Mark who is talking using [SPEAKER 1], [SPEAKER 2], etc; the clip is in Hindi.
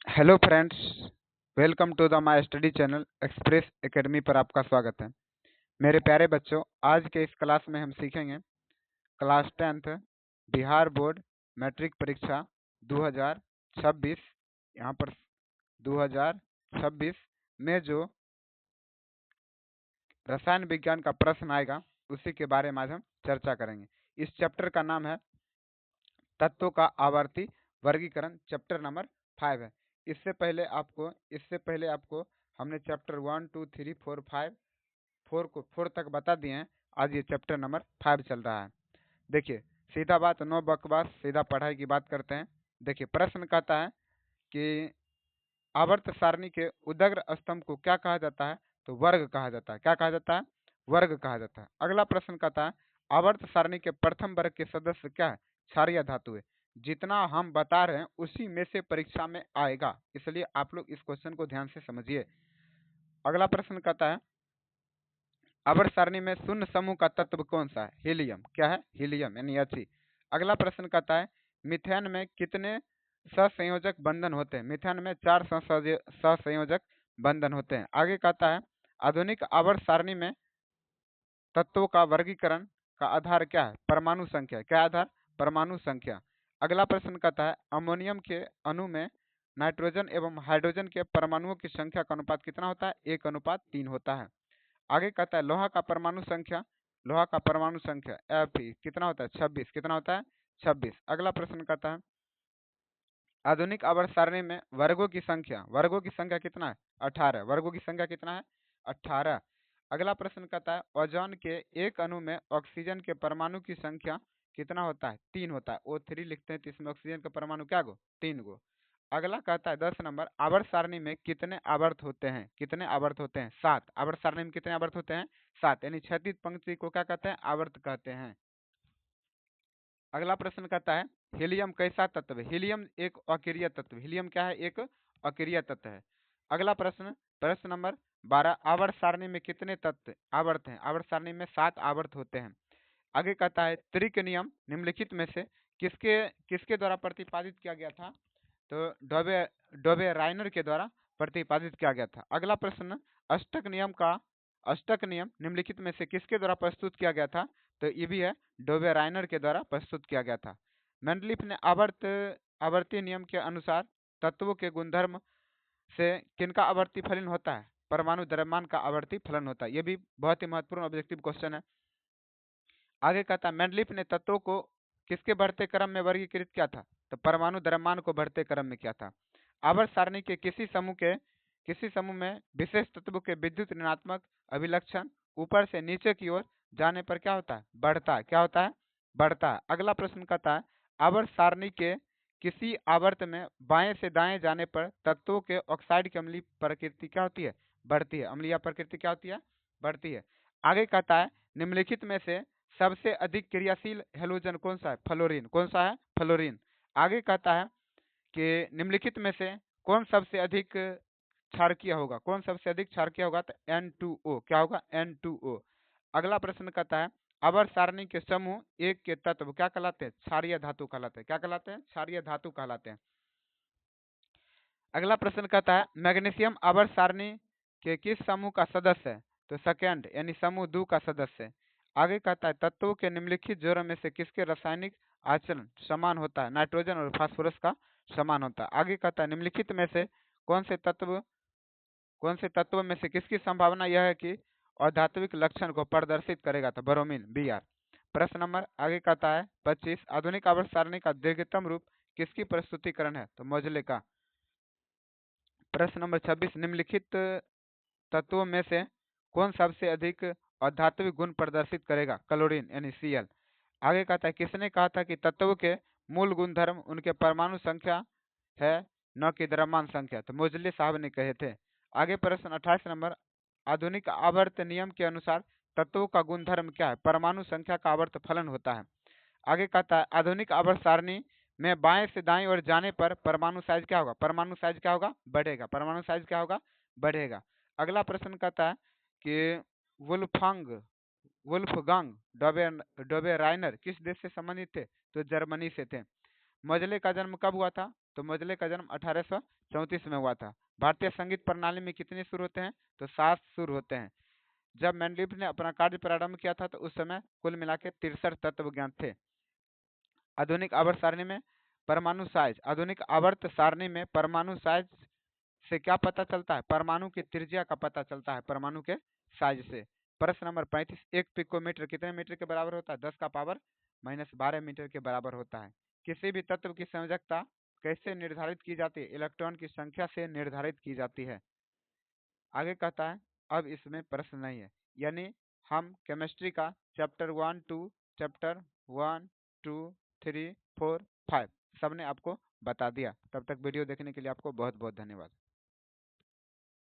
[SPEAKER 1] Hello friends, welcome to the my study channel express academy पर आपका स्वागत है। मेरे प्यारे बच्चों, आज के इस क्लास में हम सीखेंगे class 10th Bihar board matric परीक्षा 2026। यहाँ पर 2026 में जो रसायन विज्ञान का प्रश्न आएगा उसी के बारे में आज हम चर्चा करेंगे। इस चैप्टर का नाम है तत्वों का आवर्ती वर्गीकरण, चैप्टर नंबर 5 है। इससे पहले आपको हमने चैप्टर 1 2 3 4 5 4 तक बता दिए हैं। आज ये चैप्टर नंबर 5 चल रहा है। देखिए, सीधा बात, नो बकवास, सीधा पढ़ाई की बात करते हैं। देखिए, प्रश्न कहता है कि आवर्त सारणी के उदग्र स्तंभ को क्या कहा जाता है? तो वर्ग कहा जाता है। क्या कहा जाता है? वर्ग कहा जाता है। अगला प्रश्न कहता है आवर्त सारणी के प्रथम वर्ग के सदस्य क्या है? क्षारीय धातु है। जितना हम बता रहे हैं उसी में से परीक्षा में आएगा, इसलिए आप लोग इस क्वेश्चन को ध्यान से समझिए। अगला प्रश्न कहता है आवर्त सारणी में शून्य समूह का तत्व कौन सा है? हीलियम। क्या है? हीलियम यानी He। अगला प्रश्न कहता है मीथेन में कितने सहसंयोजक बंधन होते हैं? मीथेन में 4 सहसंयोजक बंधन होते हैं। आगे कहता है आधुनिक आवर्त सारणी में तत्वों का वर्गीकरण का आधार क्या है? परमाणु संख्या। क्या आधार? परमाणु संख्या। अगला प्रश्न कहता है अमोनियम के अणु में नाइट्रोजन एवं हाइड्रोजन के परमाणुओं की संख्या का अनुपात कितना होता है? 1:3 होता है। आगे कहता है लोहा का परमाणु संख्या, लोहा का परमाणु संख्या Fe कितना होता है? 26। कितना होता है? 26। अगला प्रश्न कहता है आधुनिक आवर्त सारणी में वर्गों की संख्या, वर्गों की संख्या कितना है? 18। वर्गों की संख्या कितना है? 18। अगला प्रश्न कहता है ओजोन के एक अणु में ऑक्सीजन के परमाणु की संख्या कितना होता है? 3 होता है। O3 लिखते हैं तो इसमें ऑक्सीजन का परमाणु क्या गो? 3 गो। अगला कहता है 10 नंबर आवर्त सारणी में कितने आवर्त होते हैं? कितने आवर्त होते हैं? 7। आवर्त सारणी में कितने आवर्त होते हैं? 7। यानी क्षैतिज पंक्ति को क्या कहते हैं? आवर्त कहते हैं। अगला प्रश्न कहता है हीलियम कैसा तत्व है? हीलियम एक अक्रिय तत्व। हीलियम क्या है? एक अक्रिय तत्व है। अगला प्रश्न, प्रश्न नंबर 12 आवर्त सारणी में कितने तत्व आवर्त हैं? आवर्त सारणी में 7 आवर्त होते हैं। आगे कहता है त्रिक नियम निम्नलिखित में से किसके किसके द्वारा प्रतिपादित किया गया था? तो डोबे डोबे राइनर के द्वारा प्रतिपादित किया गया था। अगला प्रश्न अष्टक नियम निम्नलिखित में से किसके द्वारा प्रस्तुत किया गया था? तो ये भी है डोबे राइनर के द्वारा प्रस्तुत किया गया था। मेंडलीफ ने आवर्ती नियम के अनुसार तत्वों के गुणधर्म से किनका आवर्ती फलन होता है? परमाणु द्रव्यमान का आवर्ती फलन होता है। ये भी बहुत ही महत्वपूर्ण ऑब्जेक्टिव क्वेश्चन है। आगे कहता है मेंडलीफ ने तत्वों को किसके बढ़ते क्रम में वर्गीकृत किया था? तो परमाणु द्रव्यमान को बढ़ते क्रम में किया था। आवर्त सारणी के किसी समूह में विशेष तत्व के विद्युत ऋणात्मक अभिलक्षण ऊपर से नीचे की ओर जाने पर क्या होता है? बढ़ता है। क्या होता है? बढ़ता है। अगला प्रश्न कहता है आवर्त सारणी के किसी आवर्त में बाएं से दाएं जाने पर तत्वों के ऑक्साइड की अम्लीय प्रकृति क्या होती है? बढ़ती है। अम्लीय प्रकृति क्या होती है? बढ़ती है। आगे कहता है निम्नलिखित में से सबसे अधिक क्रियाशील हेलोजन कौन सा है? फ्लोरीन। कौन सा है? फ्लोरीन। आगे कहता है कि निम्नलिखित में से कौन सबसे अधिक क्षारकीय होगा? कौन सबसे अधिक क्षारकीय होगा? तो N2O। क्या होगा? N2O। अगला प्रश्न कहता है आवर्त सारणी के समूह एक के तत्व क्या कहलाते हैं? क्षारीय धातु कहलाते हैं। क्या कहलाते हैं? क्षारीय धातु कहलाते हैं। अगला प्रश्न कहता है मैग्नीशियम आवर्त सारणी के किस समूह का सदस्य है? तो सेकंड यानी समूह 2 का सदस्य है। आगे कहता है तत्वों के निम्नलिखित जोड़ों में से किसके रासायनिक आचरण समान होता है? नाइट्रोजन और फास्फोरस का समान होता है। आगे कहता है निम्नलिखित में से कौन से तत्व में से किसकी संभावना यह है कि अधात्विक लक्षण को प्रदर्शित करेगा? तो ब्रोमीन, Br। प्रश्न नंबर आगे कहता है 25 आधुनिक आवर्त सारणी का दीर्घतम रूप किसकी प्रस्तुतिकरण है? तो मोजले का। प्रश्न नंबर 26 निम्नलिखित तत्वों में से कौन सबसे अधिक अधात्विक गुण प्रदर्शित करेगा? क्लोरीन यानी Cl। आगे कहता है किसने कहा था कि तत्वों के मूल गुणधर्म उनके परमाणु संख्या है, न कि द्रव्यमान संख्या? तो मोजले साहब ने कहे थे। आगे प्रश्न 28 नंबर आधुनिक आवर्त नियम के अनुसार तत्वों का गुणधर्म क्या है? परमाणु संख्या का आवर्त फलन होता है। आगे कहता है आधुनिक आवर्त सारणी में बाएं से दाएं ओर जाने पर परमाणु साइज क्या होगा? परमाणु साइज क्या होगा? बढ़ेगा। परमाणु साइज क्या होगा? बढ़ेगा। अगला प्रश्न कहता है कि वुल्फगांग वुल्फगांग डोबे डोबे राइनर किस देश से संबंधित थे? तो जर्मनी से थे। मोजले का जन्म कब हुआ था? तो मोजले का जन्म 1834 में हुआ था। भारतीय संगीत प्रणाली में कितने सुर होते हैं? तो 7 सुर होते हैं। जब मेंडलीफ ने अपना कार्य प्रारंभ किया था तो उस समय कुल मिला के 63 तत्व ज्ञात थे। आधुनिक आवर्त सारणी में परमाणु साइज, आधुनिक आवर्त सारणी में परमाणु साइज से क्या पता चलता है? परमाणु की त्रिज्या का पता चलता है परमाणु के साइज से। प्रश्न नंबर 35, एक पिकोमीटर कितने मीटर के बराबर होता है? 10 का पावर -12 मीटर के बराबर होता है। किसी भी तत्व की संयोजकता कैसे निर्धारित की जाती है? इलेक्ट्रॉन की संख्या से निर्धारित की जाती है। आगे कहता है, अब इसमें प्रश्न नहीं है, यानी हम केमिस्ट्री का चैप्टर 1, 2, 3, 4, 5 सबने आपको बता दिया। तब तक वीडियो देखने के लिए आपको बहुत बहुत धन्यवाद।